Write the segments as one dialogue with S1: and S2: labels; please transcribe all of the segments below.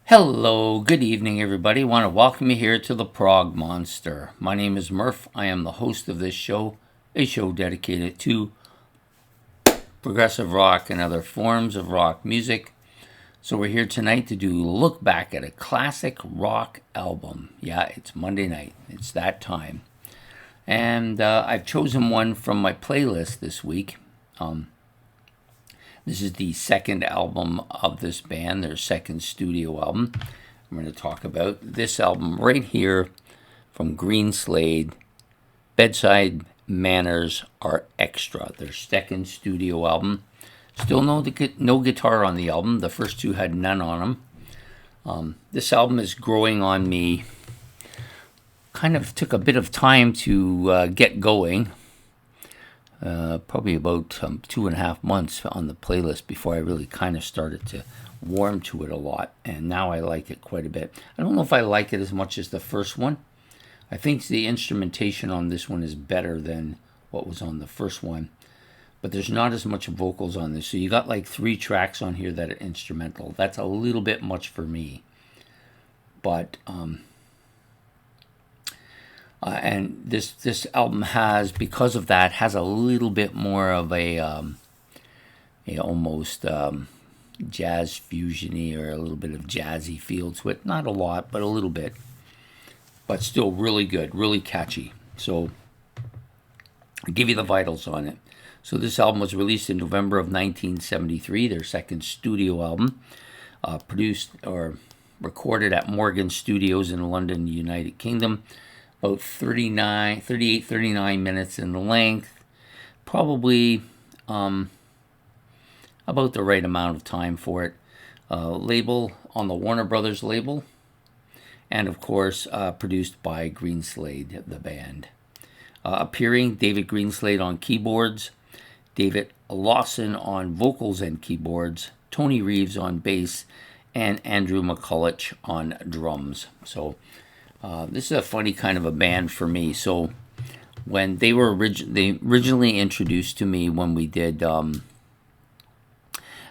S1: Hello, good evening, everybody. I want to welcome you here to the Prog Monster. My name is Murph. I am the host of this show, a show dedicated to progressive rock and other forms of rock music. So we're here tonight to do a look back at a classic rock album. Yeah, it's Monday night. It's that time. And I've chosen one from my playlist this week. This is the second album of this band, their second studio album. I'm going to talk about this album right here from Greenslade, Bedside Manners are Extra, their second studio album. Still no guitar on the album. The first two had none on them. This album is growing on me. Kind of took a bit of time to get going. Probably about 2.5 months on the playlist before I really kind of started to warm to it a lot, and now I like it quite a bit. I don't know if I like it as much as the first one. I think the instrumentation on this one is better than what was on the first one, but there's not as much vocals on this. So you got like 3 tracks on here that are instrumental. That's a little bit much for me, but and this album has, because of that, has a little bit more of a almost jazz fusiony or a little bit of jazzy feel to it. Not a lot, but a little bit. But still really good, really catchy. So I'll give you the vitals on it. So this album was released in November of 1973, their second studio album, produced or recorded at Morgan Studios in London, United Kingdom. About 39 minutes in length, probably about the right amount of time for it. Label on the Warner Brothers label, and of course produced by Greenslade, the band. Appearing, David Greenslade on keyboards, David Lawson on vocals and keyboards, Tony Reeves on bass, and Andrew McCulloch on drums. So this is a funny kind of a band for me. So when they were originally introduced to me when we did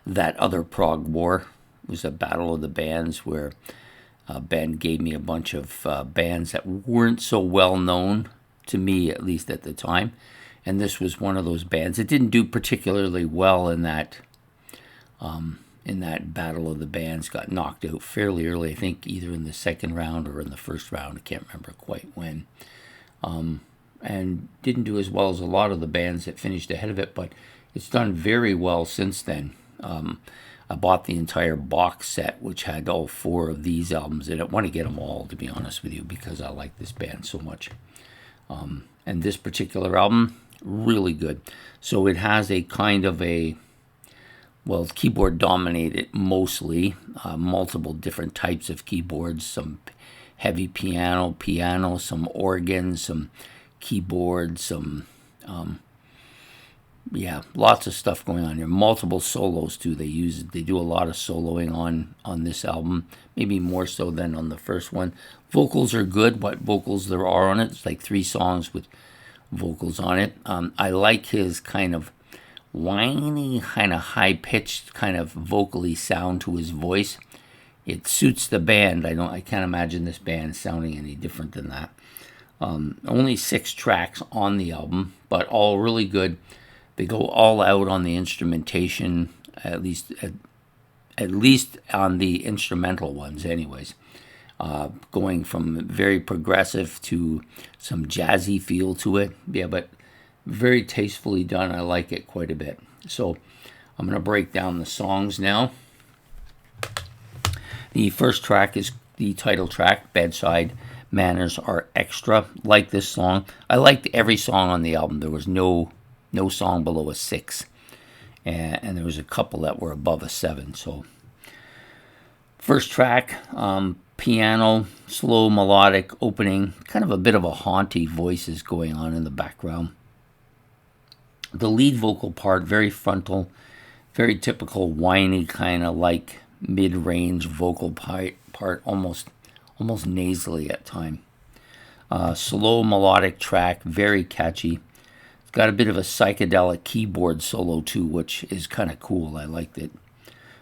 S1: that other Prog War, it was a battle of the bands where Ben gave me a bunch of bands that weren't so well known to me, at least at the time, and this was one of those bands. It didn't do particularly well in that battle of the bands, got knocked out fairly early, I think either in the second round or in the first round, I can't remember quite when, and didn't do as well as a lot of the bands that finished ahead of it, but it's done very well since then. I bought the entire box set, which had all 4 of these albums in it. I want to get them all, to be honest with you, because I like this band so much. And this particular album, really good. So it has a kind of a, well, it's keyboard dominated mostly, multiple different types of keyboards, some heavy piano, some organ, some keyboards, some, lots of stuff going on here. Multiple solos too. They do a lot of soloing on this album, maybe more so than on the first one. Vocals are good. What vocals there are on it? It's like 3 songs with vocals on it. I like his kind of whiny, kind of high-pitched, kind of vocally sound to his voice. It suits the band. I can't imagine this band sounding any different than that. Only 6 tracks on the album, but all really good. They go all out on the instrumentation, at least on the instrumental ones, anyways. Going from very progressive to some jazzy feel to it. Yeah, but very tastefully done. I like it quite a bit. So I'm going to break down the songs now. The first track is the title track, Bedside Manners Are Extra. Like this song. I liked every song on the album. There was no song below a 6. And there was a couple that were above a 7. So first track, piano, slow melodic opening, kind of a bit of a haunty voices going on in the background. The lead vocal part, very frontal, very typical whiny kind of like mid-range vocal part, almost nasally at time. Slow melodic track, very catchy. It's got a bit of a psychedelic keyboard solo too, which is kind of cool. I liked it.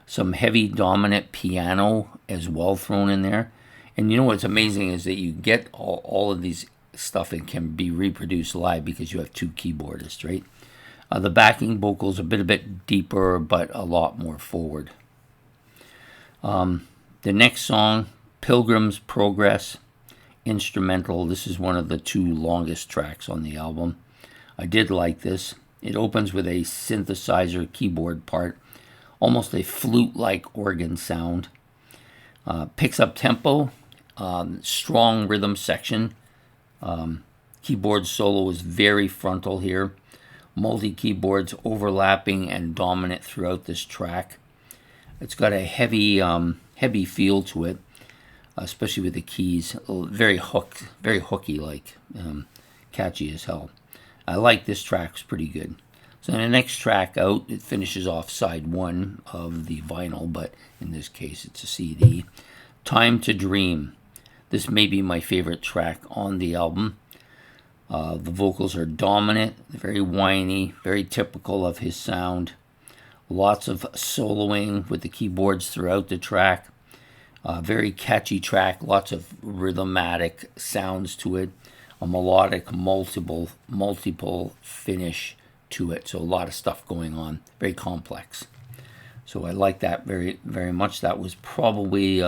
S1: Some heavy dominant piano as well thrown in there. And you know what's amazing is that you get all of these stuff and can be reproduced live because you have two keyboardists, right? The backing vocals a bit deeper, but a lot more forward. The next song, Pilgrim's Progress, instrumental. This is one of the two longest tracks on the album. I did like this. It opens with a synthesizer keyboard part, almost a flute-like organ sound. Picks up tempo, strong rhythm section. Keyboard solo is very frontal here. Multi-keyboards overlapping and dominant throughout this track. It's got a heavy feel to it, especially with the keys. Very hooky, like catchy as hell. I like this track. It's pretty good. So the next track out, it finishes off side 1 of the vinyl, but in this case it's a CD. Time to Dream. This may be my favorite track on the album. The vocals are dominant, very whiny, very typical of his sound. Lots of soloing with the keyboards throughout the track. Very catchy track, lots of rhythmatic sounds to it. A melodic, multiple finish to it. So a lot of stuff going on, very complex. So I like that very much. That was probably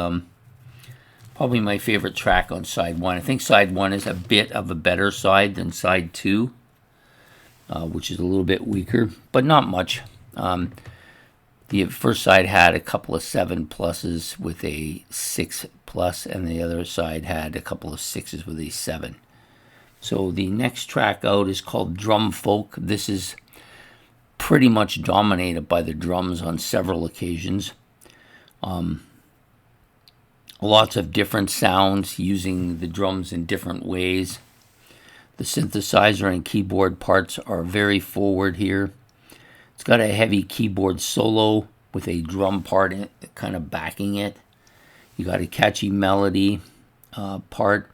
S1: my favorite track on side 1. I think side 1 is a bit of a better side than side 2, which is a little bit weaker, but not much. The first side had a couple of 7+ with a 6+, and the other side had a couple of 6s with a 7. So the next track out is called Drum Folk. This is pretty much dominated by the drums on several occasions. Lots of different sounds using the drums in different ways. The synthesizer and keyboard parts are very forward here. It's got a heavy keyboard solo with a drum part kind of backing it. You got a catchy melody part.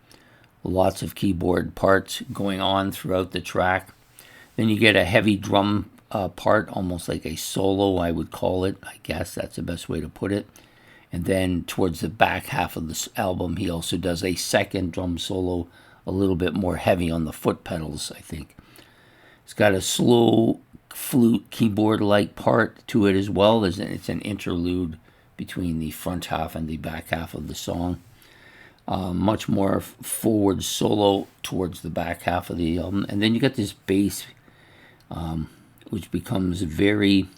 S1: Lots of keyboard parts going on throughout the track. Then you get a heavy drum part, almost like a solo, I would call it. I guess that's the best way to put it. And then towards the back half of this album, he also does a second drum solo, a little bit more heavy on the foot pedals, I think. It's got a slow flute keyboard-like part to it as well. It's an interlude between the front half and the back half of the song. Much more forward solo towards the back half of the album. And then you get this bass, which becomes very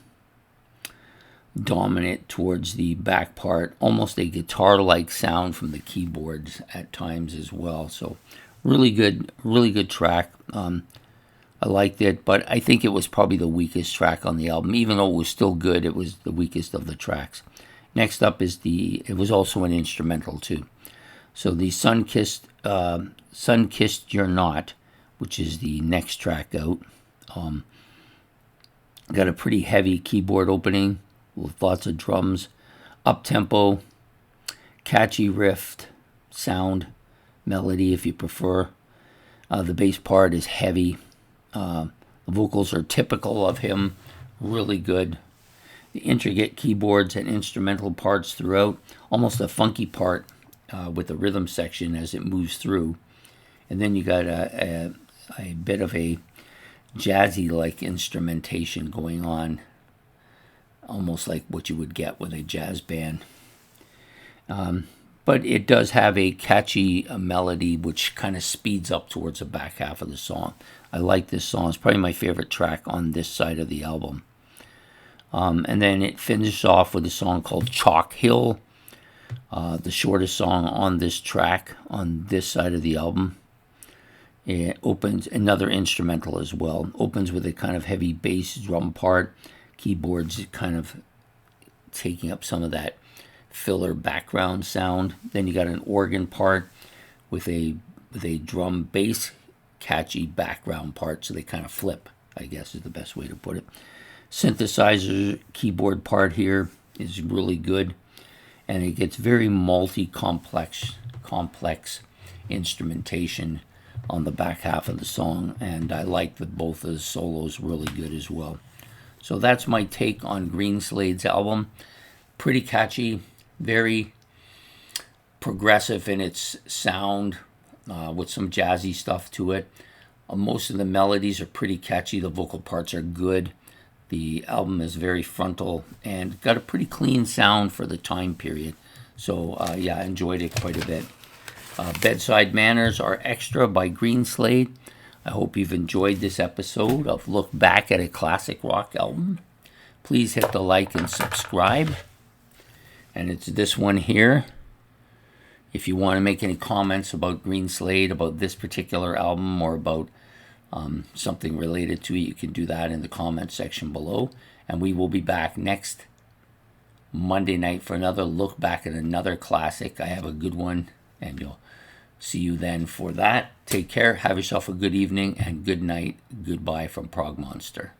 S1: dominant towards the back part, almost a guitar-like sound from the keyboards at times as well. So really good track. I liked it, but I think it was probably the weakest track on the album. Even though it was still good, it was the weakest of the tracks. Next up is it was also an instrumental too. So the Sun-Kissed You're Not, which is the next track out. Got a pretty heavy keyboard opening with lots of drums, up-tempo, catchy riff, sound, melody if you prefer. The bass part is heavy. The vocals are typical of him, really good. The intricate keyboards and instrumental parts throughout, almost a funky part with the rhythm section as it moves through. And then you got a bit of a jazzy-like instrumentation going on, almost like what you would get with a jazz band. But it does have a catchy melody which kind of speeds up towards the back half of the song. I like this song. It's probably my favorite track on this side of the album. And then it finishes off with a song called Chalk Hill, the shortest song on this track on this side of the album. It opens another instrumental as well. Opens with a kind of heavy bass drum part, keyboards kind of taking up some of that filler background sound. Then you got an organ part with a drum bass catchy background part, so they kind of flip, I guess is the best way to put it. Synthesizer keyboard part here is really good, and it gets very complex instrumentation on the back half of the song, and I like that both of the solos really good as well. So that's my take on Greenslade's album. Pretty catchy, very progressive in its sound, with some jazzy stuff to it. Most of the melodies are pretty catchy. The vocal parts are good. The album is very frontal and got a pretty clean sound for the time period. So yeah, I enjoyed it quite a bit. Bedside Manners are extra by Greenslade. I hope you've enjoyed this episode of Look Back at a Classic Rock Album. Please hit the like and subscribe. And it's this one here. If you want to make any comments about Greenslade, about this particular album, or about something related to it, you can do that in the comment section below. And we will be back next Monday night for another look back at another classic. I have a good one, and you'll see you then for that. Take care, have yourself a good evening, and good night. Goodbye from Prog Monster.